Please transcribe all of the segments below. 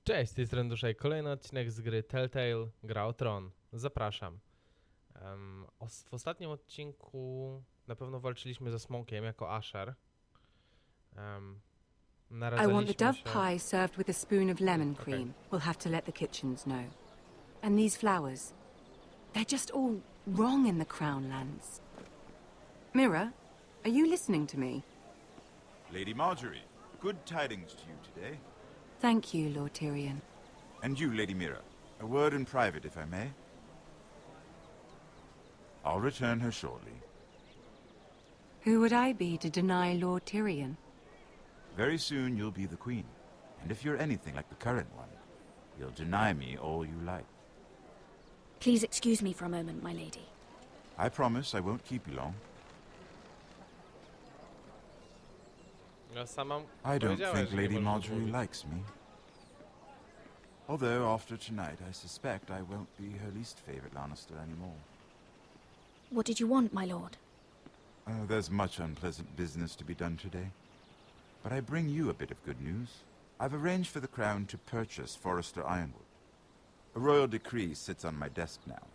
Cześć, z tej strony Dusha i kolejny odcinek z gry Telltale, gra o Tron. Zapraszam. W ostatnim odcinku na pewno walczyliśmy ze Smokiem jako Asher. I want the Naradzaliśmy dove się... pie served with a spoon of lemon cream. We'll have to let the kitchens know. And these flowers. They're just all wrong in the Crown lands. Mira, are you listening to me? Lady Margery, good tidings to you today. Thank you, Lord Tyrion. And you, Lady Mira. A word in private, if I may. I'll return her shortly. Who would I be to deny Lord Tyrion? Very soon you'll be the queen. And if you're anything like the current one, you'll deny me all you like. Please excuse me for a moment, my lady. I promise I won't keep you long. Ja sama I don't powiedziałem, think że nie Lady można Margery mówić. likes me. Although after tonight I suspect I won't be her least favorite Lannister anymore. What did you want, my lord? There's much unpleasant business to be done today. But I bring you a bit of good news. I've arranged for the Crown to purchase Forrester Ironwood. A royal decree sits on my desk now.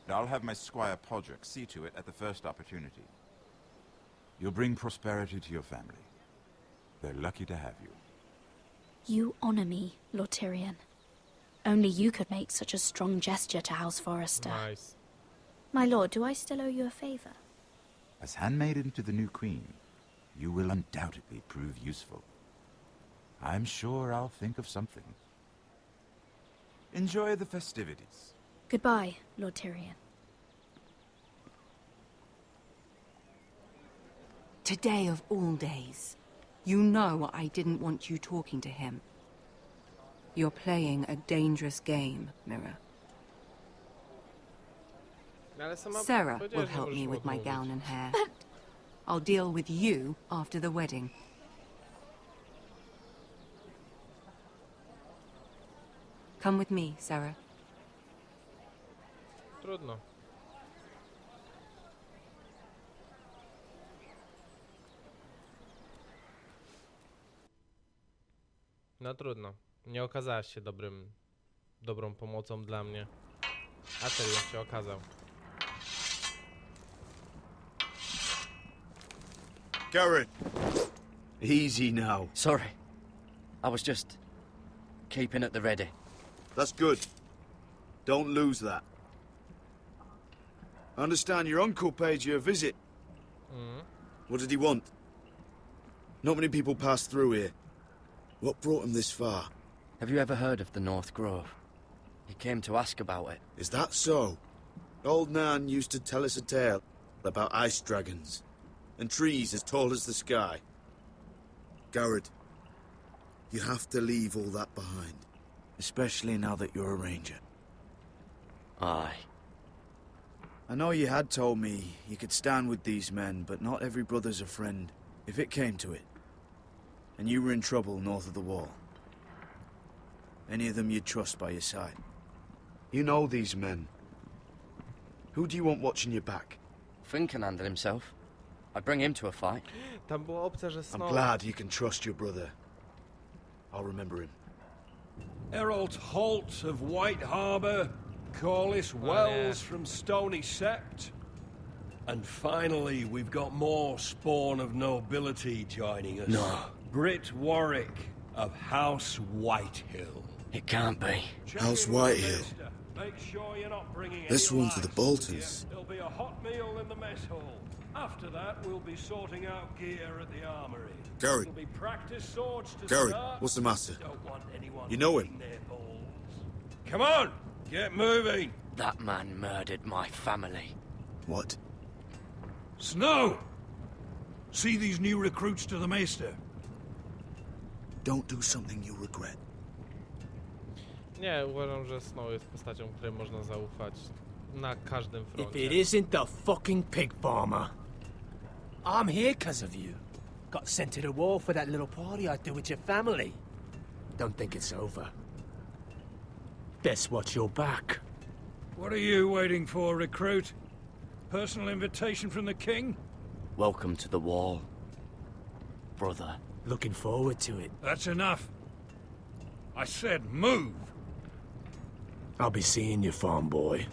And I'll have my squire Podrick see to it at the first opportunity. You'll bring prosperity to your family. They're lucky to have you. You honor me, Lord Tyrion. Only you could make such a strong gesture to House Forrester. Nice. My lord, do I still owe you a favor? As handmaiden to the new queen, you will undoubtedly prove useful. I'm sure I'll think of something. Enjoy the festivities. Goodbye, Lord Tyrion. Today of all days. You know I didn't want you talking to him. You're playing a dangerous game, Mira. Ale sama Sarah powiedziałaś, will że help możesz me with my odmówić. gown and hair. I'll deal with you after the wedding. Come with me, Sarah. Trudno. No trudno. Nie okazałaś się dobrą pomocą dla mnie. A Tyrion się okazał. Garrett! Easy now. Sorry. I was just keeping at the ready. That's good. Don't lose that. I understand your uncle paid you a visit. What did he want? Not many people pass through here. What brought him this far? Have you ever heard of the North Grove? He came to ask about it. Is that so? Old Nan used to tell us a tale about ice dragons and trees as tall as the sky. Garrett, you have to leave all that behind, especially now that you're a ranger. Aye. I know you had told me you could stand with these men, but not every brother's a friend, if it came to it. And you were in trouble north of the wall. Any of them you'd trust by your side. You know these men. Who do you want watching your back? Finn can handle himself. I'd bring him to a fight. Tam była opcja, że I'm Snow... glad you can trust your brother. I'll remember him. Errol Holt of White Harbour, Corliss Wells from Stony Sept. And finally, we've got more spawn of nobility joining us. No. Britt Warwick of House Whitehill. It can't be. House Whitehill. Make sure you're not bringing This any one for the lice. Boltons. There'll be a hot meal in the mess hall. After that, we'll be sorting out gear at the armory. Garrett. There'll be practice swords to Garrett, start. what's the matter? Don't want anyone You know him? eating their balls. Come on, get moving. That man murdered my family. What? Snow! See these new recruits to the Maester? Don't do something you'll regret. Nie, uważam, że Snow jest postacią, której można zaufać na każdym If froncie. it isn't the fucking pig farmer. I'm here 'cause of you. Got sent to the war for that little party I do with your family. Don't think it's over. Best watch your back. What are you waiting for, recruit? Personal invitation from the king? Welcome to the wall, brother. Looking forward to it. That's enough. I said move! I'll be seeing you, farm boy.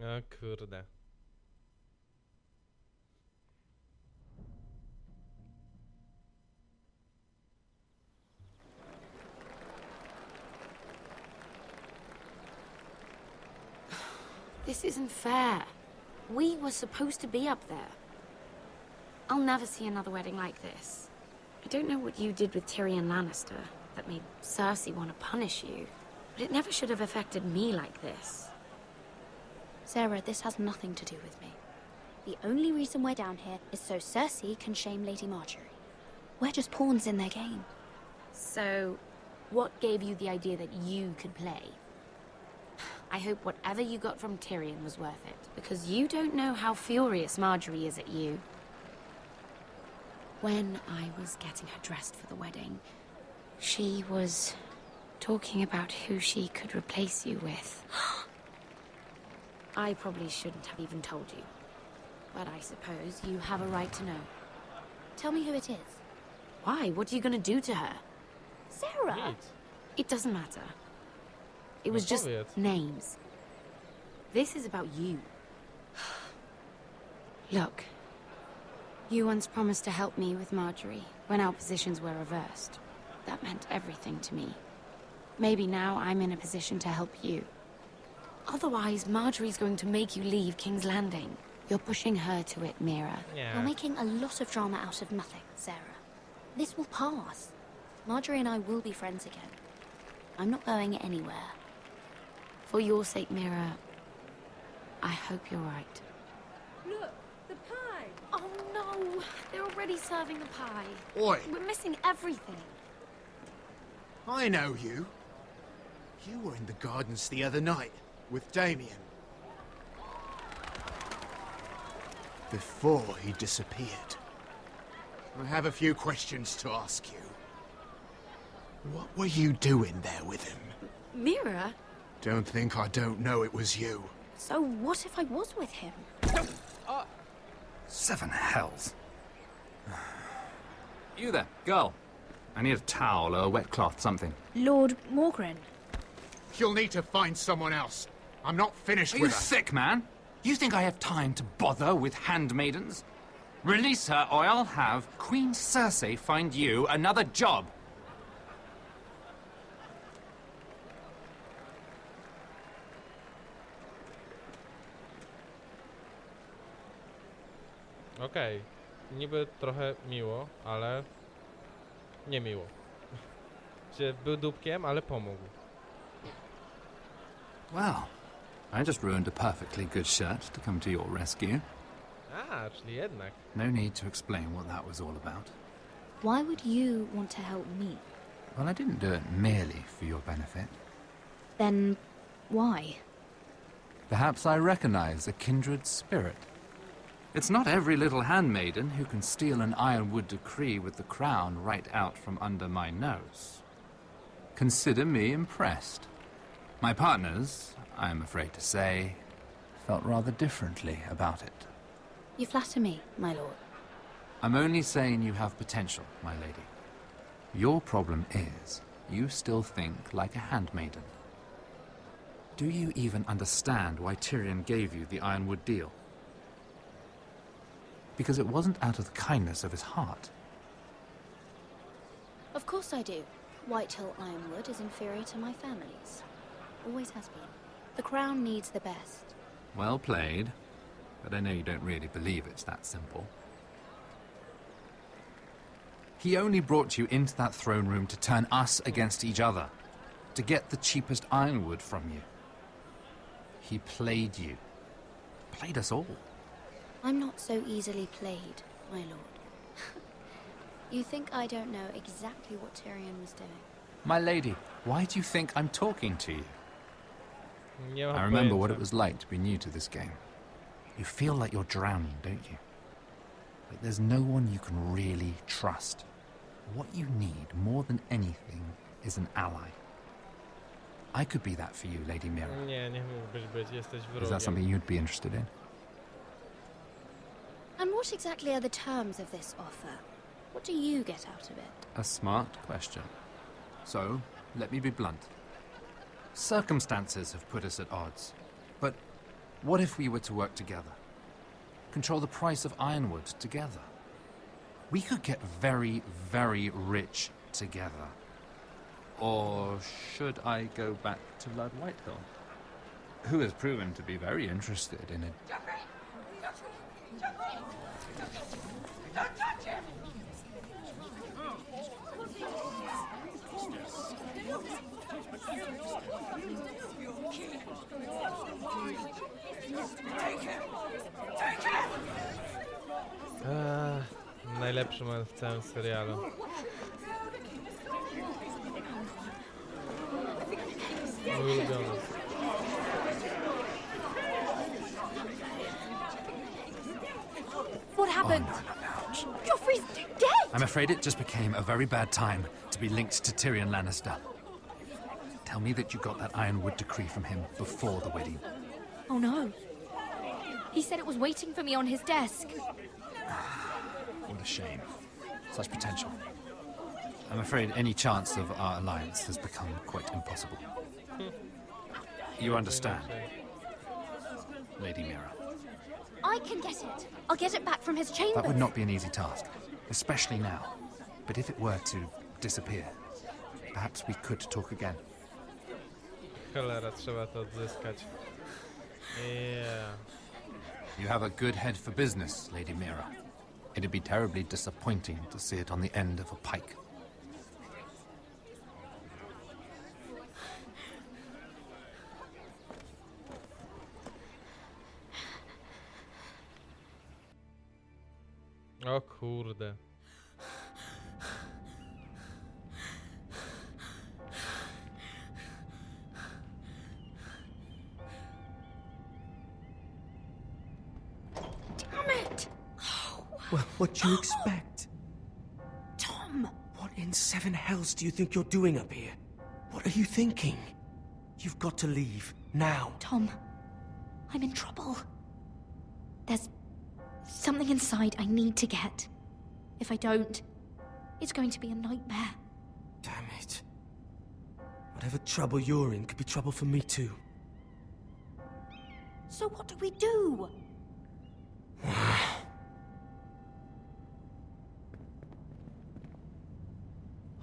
O kurde. This isn't fair. We were supposed to be up there. I'll never see another wedding like this. I don't know what you did with Tyrion Lannister that made Cersei want to punish you, but it never should have affected me like this. Sarah, this has nothing to do with me. The only reason we're down here is so Cersei can shame Lady Margery. We're just pawns in their game. So, what gave you the idea that you could play? I hope whatever you got from Tyrion was worth it, because you don't know how furious Margery is at you. When I was getting her dressed for the wedding, she was talking about who she could replace you with. I probably shouldn't have even told you, but I suppose you have a right to know. Tell me who it is. Why? What are you gonna do to her? Sarah! Nic. It doesn't matter. It was just powiedz. names. This is about you. Look, you once promised to help me with Margery when our positions were reversed. That meant everything to me. Maybe now I'm in a position to help you. Otherwise, Margery's going to make you leave King's Landing. You're pushing her to it, Mira. Yeah. You're making a lot of drama out of nothing, Sarah. This will pass. Margery and I will be friends again. I'm not going anywhere. For your sake, Mira, I hope you're right. Look, the pie! Oh no! They're already serving the pie. Oi, We're missing everything. I know you. You were in the gardens the other night with Damien. Before he disappeared. I have a few questions to ask you. What were you doing there with him? Mira? Don't think I don't know it was you. So what if I was with him? Seven hells. You there, girl. I need a towel or a wet cloth, something. Lord Margery. You'll need to find someone else. I'm not finished Are with you her. sick, man? You think I have time to bother with handmaidens? Release her, or I'll have Queen Cersei find you another job. Okej. Niby trochę miło, ale nie miło. Że był dupkiem, ale pomógł. Well, I just ruined a perfectly good shirt to come to your rescue. A, czyli jednak. No need to explain what that was all about. Why would you want to help me? Well, I didn't do it merely for your benefit. Then why? Perhaps I recognize a kindred spirit. It's not every little handmaiden who can steal an ironwood decree with the crown right out from under my nose. Consider me impressed. My partners, I am afraid to say, felt rather differently about it. You flatter me, my lord. I'm only saying you have potential, my lady. Your problem is, you still think like a handmaiden. Do you even understand why Tyrion gave you the ironwood deal? Because it wasn't out of the kindness of his heart. Of course I do. Whitehill Ironwood is inferior to my family's. Always has been. The crown needs the best. Well played, but I know you don't really believe it's that simple. He only brought you into that throne room to turn us against each other, to get the cheapest ironwood from you. He played you. Played us all. I'm not so easily played, my lord. You think I don't know exactly what Tyrion was doing? My lady, why do you think I'm talking to you? Nie mam I remember what pojęcia. it was like to be new to this game. You feel like you're drowning, don't you? Like there's no one you can really trust. What you need, more than anything, is an ally. I could be that for you, Lady Mira. Nie, nie mógłbyś być, jesteś Is that wrogiem. something you'd be interested in? And what exactly are the terms of this offer? What do you get out of it? A smart question. So, let me be blunt. Circumstances have put us at odds. But what if we were to work together? Control the price of ironwood together? We could get very, very rich together. Or should I go back to Lord Whitehill, who has proven to be very interested in it? Najlepszy moment w całym serialu. Mój ulubiony. What happened? Joffrey's dead! I'm afraid it just became a very bad time to be linked to Tyrion Lannister. Tell me that you got that ironwood decree from him before the wedding. Oh no. He said it was waiting for me on his desk. What a shame. Such potential. I'm afraid any chance of our alliance has become quite impossible. You understand, Lady Mira? I can get it. I'll get it back from his chambers. That would not be an easy task, especially now. But if it were to disappear, perhaps we could talk again. Cholera, trzeba to odzyskać. Yeah. You have a good head for business, Lady Mira. It'd be terribly disappointing to see it on the end of a pike. O kurde. Damn it! Well, what do you expect? Tom! What in seven hells do you think you're doing up here? What are you thinking? You've got to leave, now. Tom, I'm in trouble. There's something inside I need to get. If I don't, it's going to be a nightmare. Damn it. Whatever trouble you're in could be trouble for me too. So what do we do?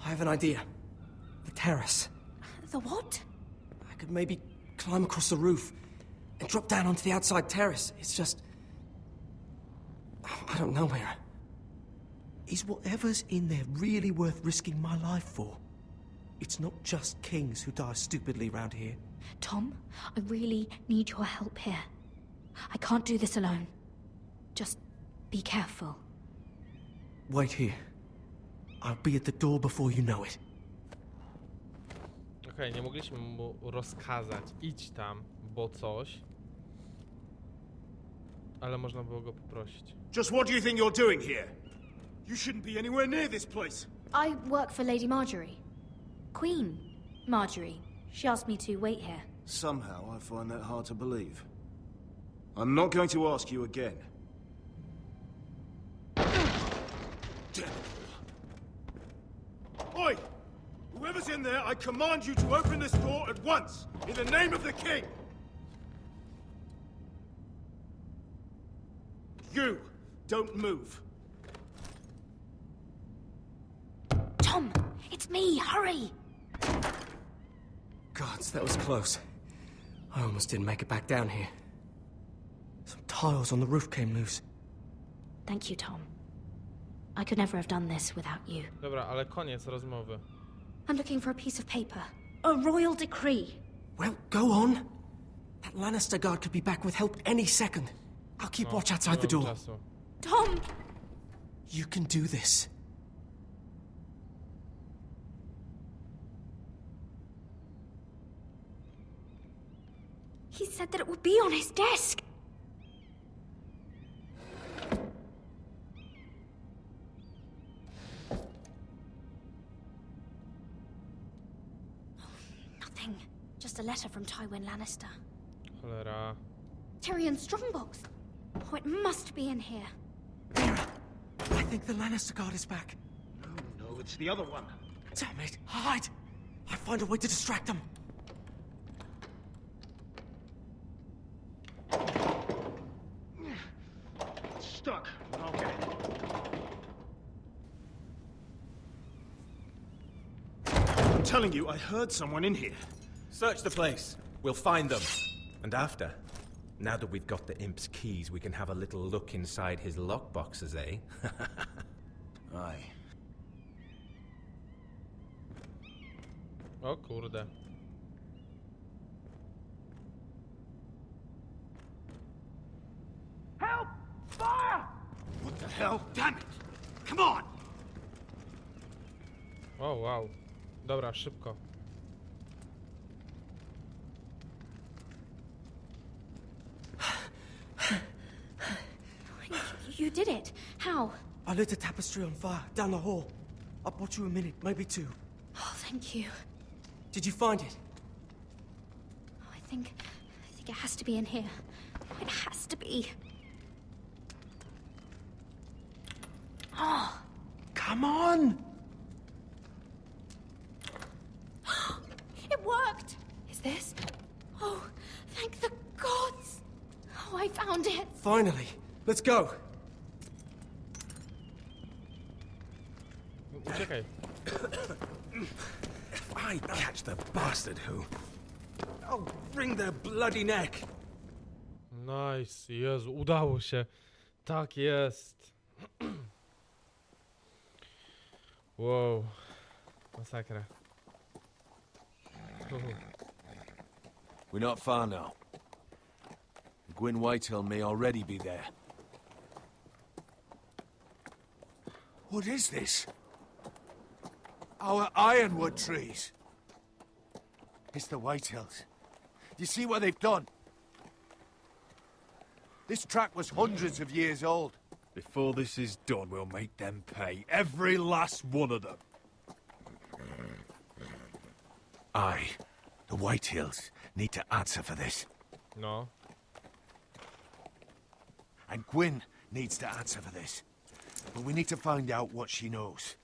I have an idea. The terrace. The what? I could maybe climb across the roof and drop down onto the outside terrace. It's just... I don't know, Mira. Is whatever's in there really worth risking my life for? It's not just kings who die stupidly round here. Tom, I really need your help here. I can't do this alone. Just be careful. Wait here. I'll be at the door before you know it. Okej, nie mogliśmy mu rozkazać idź tam, bo coś. Ale można było go poprosić. Just what do you think you're doing here? You shouldn't be anywhere near this place. I work for Lady Margery. Queen Margery. She asked me to wait here. Somehow I find that hard to believe. I'm not going to ask you again. Oi! Whoever's in there, I command you to open this door at once, in the name of the king! You, don't move. Tom, it's me, hurry! Gods, that was close. I almost didn't make it back down here. Some tiles on the roof came loose. Thank you, Tom. I could never have done this without you. Dobra, ale koniec rozmowy. I'm looking for a piece of paper. A royal decree. Well, go on. That Lannister guard could be back with help any second. I'll keep watch outside the door. Czasu. Tom! You can do this. He said that it would be on his desk. Nothing. Just a letter from Tywin Lannister. Cholera. Tyrion's strongbox. Oh, it must be in here. think the Lannister guard is back. No, it's the other one. Damn it! Hide! I'll find a way to distract them. It's stuck. Okay. I'm telling you, I heard someone in here. Search the place. We'll find them. And after, now that we've got the imp's keys, we can have a little look inside his lockboxes, eh? Aye. O kurde. Help! Fire! What the hell? Damn it! Come on! O, wow. Dobra, szybko. You did it. How? I lit a tapestry on fire down the hall. I bought you a minute, maybe two. Oh, thank you. Did you find it? Oh, I think it has to be in here. It has to be. Oh. Come on! It worked! Is this? Oh, thank the gods! Oh, I found it! Finally. Let's go. Uciekaj. If I catch the bastard who... I'll wring their bloody neck! Nice. Jezu, udało się. Tak jest. Wow. Masakra. We're not far now. Gwyn Whitehill may already be there. What is this? Our ironwood trees. It's the Whitehills. You see what they've done? This track was hundreds of years old. Before this is done, we'll make them pay. Every last one of them. Aye. The Whitehills need to answer for this. No. And Gwyn needs to answer for this. But we need to find out what she knows.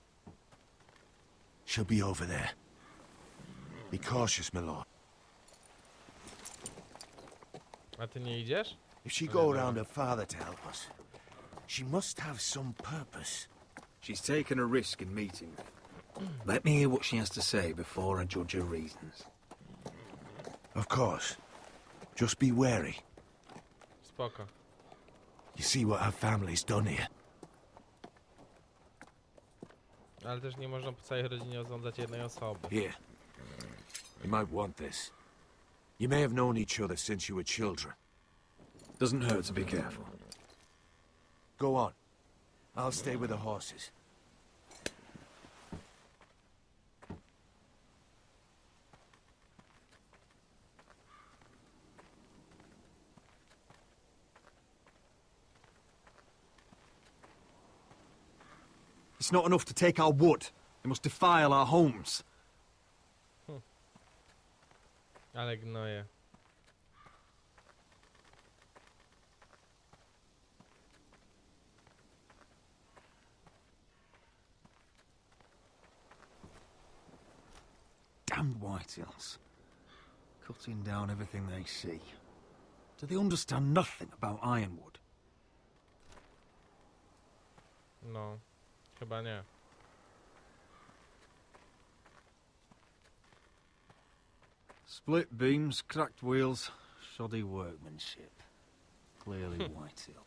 She'll be over there. Be cautious, my lord. A ty nie idziesz? If she go around her father to help us, she must have some purpose. She's taken a risk in meeting me. Let me hear what she has to say before I judge her reasons. Of course. Just be wary. Spoko. You see what our family's done here. Ale też nie można po całej rodzinie osądzać jednej osoby. Here. You might want this. You may have known each other since you were children. Doesn't hurt to be careful. Go on. I'll stay with the horses. It's not enough to take our wood. They must defile our homes. Ale gnoje. Damned Whitehills. Cutting down everything they see. Do they understand nothing about ironwood? No. Chyba nie. Split beams, cracked wheels, shoddy workmanship. Clearly Whitehill.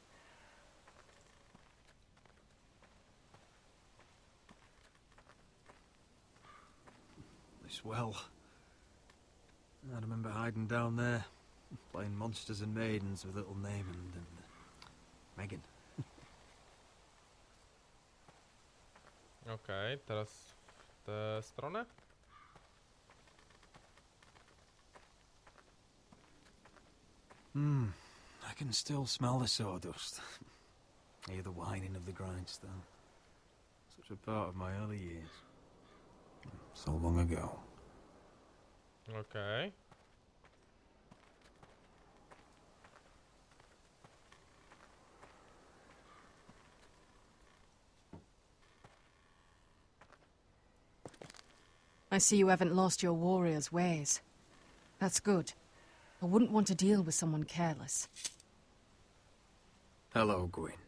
This well. I remember hiding down there, playing monsters and maidens with little Naaman and Megan. Okej, teraz w tę stronę? I can still smell the sawdust. Hear the whining of the grindstone. Such a part of my early years. So long ago. Okej. I see you haven't lost your warrior's ways. That's good. I wouldn't want to deal with someone careless. Hello, Gwyn.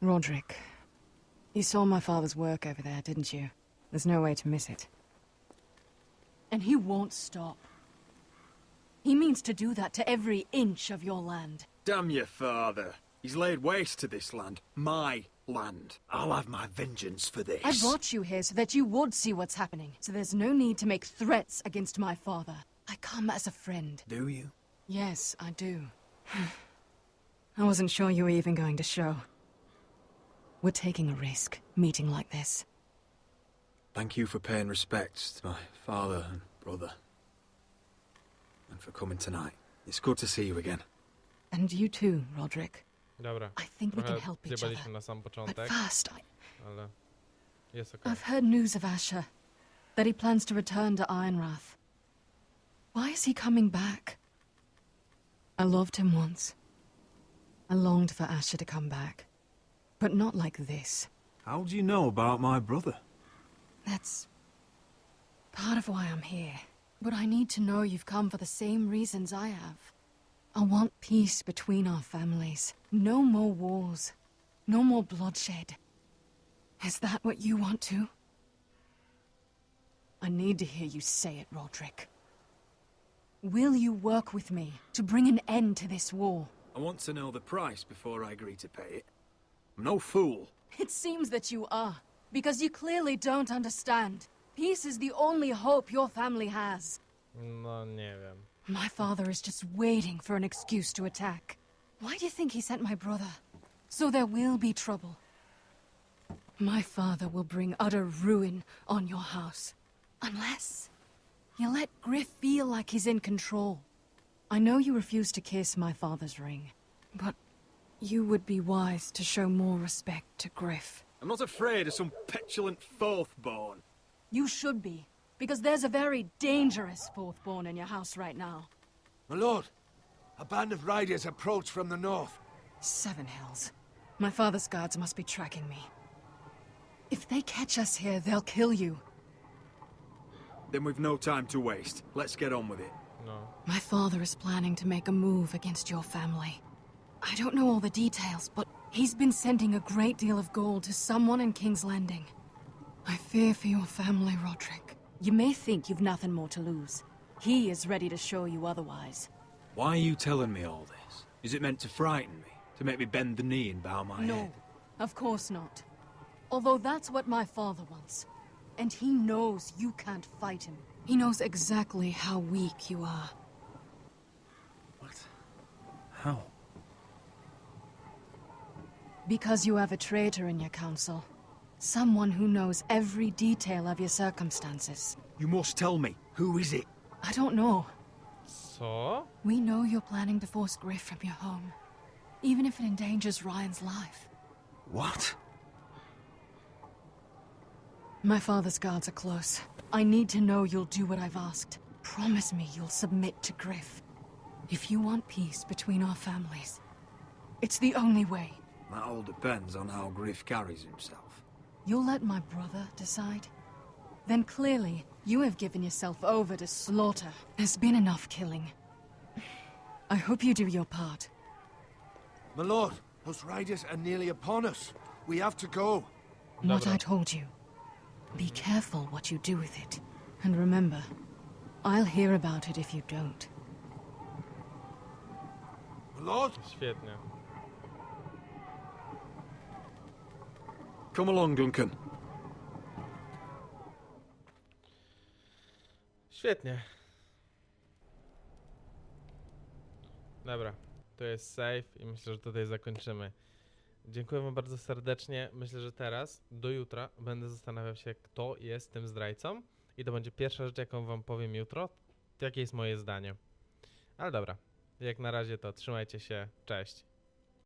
Roderick, you saw my father's work over there, didn't you? There's no way to miss it. And he won't stop. He means to do that to every inch of your land. Damn your father. He's laid waste to this land. My land. I'll have my vengeance for this. I brought you here so that you would see what's happening. So there's no need to make threats against my father. I come as a friend. Do you? Yes, I do. I wasn't sure you were even going to show. We're taking a risk, meeting like this. Thank you for paying respects to my father and brother. And for coming tonight. It's good to see you again. And you too, Roderick. Dobra. I think we can help each other. Na sam początek, But first, ale jest okej. I've heard news of Asher. That he plans to return to Ironrath. Why is he coming back? I loved him once. I longed for Asher to come back. But not like this. How do you know about my brother? That's part of why I'm here. But I need to know you've come for the same reasons I have. I want peace between our families. No more wars. No more bloodshed. Is that what you want too? I need to hear you say it, Roderick. Will you work with me to bring an end to this war? I want to know the price before I agree to pay it. I'm no fool. It seems that you are, because you clearly don't understand. Peace is the only hope your family has. No, nie wiem. My father is just waiting for an excuse to attack. Why do you think he sent my brother? So there will be trouble. My father will bring utter ruin on your house. Unless you let Griff feel like he's in control. I know you refuse to kiss my father's ring, but you would be wise to show more respect to Griff. I'm not afraid of some petulant fourth-born. You should be, because there's a very dangerous fourth-born in your house right now. My lord, a band of riders approach from the north. Seven Hills. My father's guards must be tracking me. If they catch us here, they'll kill you. Then we've no time to waste. Let's get on with it. No. My father is planning to make a move against your family. I don't know all the details, but he's been sending a great deal of gold to someone in King's Landing. I fear for your family, Roderick. You may think you've nothing more to lose. He is ready to show you otherwise. Why are you telling me all this? Is it meant to frighten me? To make me bend the knee and bow my head? No, of course not. Although that's what my father wants. And he knows you can't fight him. He knows exactly how weak you are. What? How? Because you have a traitor in your council. Someone who knows every detail of your circumstances. You must tell me. Who is it? I don't know. Co? We know you're planning to force Griff from your home. Even if it endangers Ryan's life. What? My father's guards are close. I need to know you'll do what I've asked. Promise me you'll submit to Griff. If you want peace between our families, it's the only way. That all depends on how Griff carries himself. You'll let my brother decide? Then clearly, you have given yourself over to slaughter. There's been enough killing. I hope you do your part. My lord, those riders are nearly upon us. We have to go. What I told you. Be careful what you do with it. And remember, I'll hear about it if you don't. My lord? Świetnie. Come along, Duncan. Świetnie. Dobra, to jest save i myślę, że tutaj zakończymy. Dziękuję wam bardzo serdecznie. Myślę, że teraz, do jutra, będę zastanawiał się, kto jest tym zdrajcą. I to będzie pierwsza rzecz, jaką wam powiem jutro. Jakie jest moje zdanie. Ale dobra, jak na razie to trzymajcie się, cześć.